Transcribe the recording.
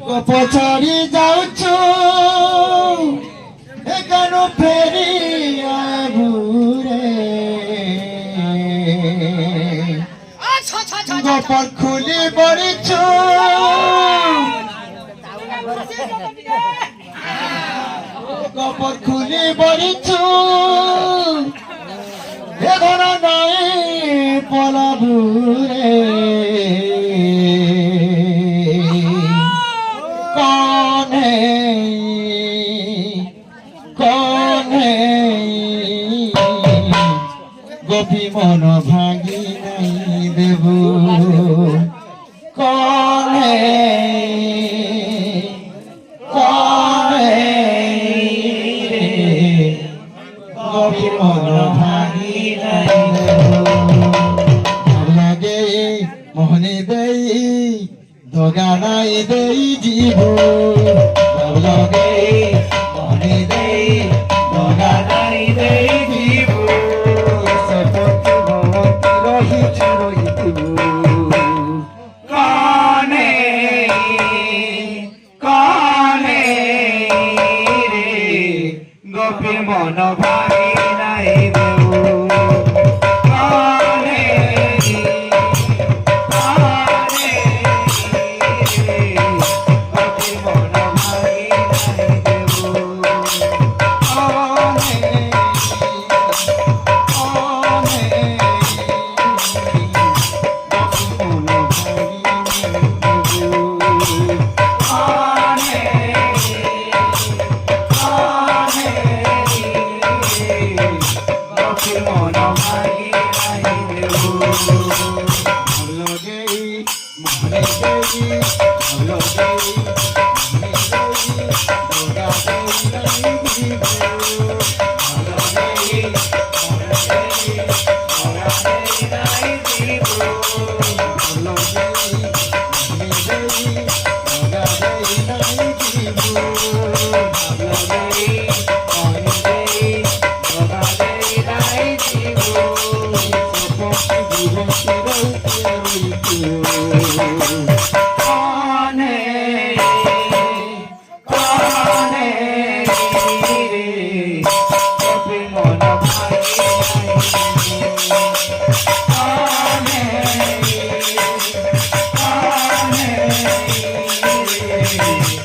পছাড়ি যাচ্ছু কেন ফেরি আবুরে গোপর খুলি বড়িছু গোপর খুলি বড়িছু এ ধরা নাই পলাবুরে গোপী মন ভাঙি নাই দেব কনে কনে গোপী মন ভাঙি নাই দেব লাগে মোহনে দেই দগা নাই দেই জীব লাগে মোহনে দেই দগা নাই দেই জীব কানে কানে রে গোপীর মন ভাই নাই দেব কানে কানে গোপীর মন ভাই নাই দেব Thank you.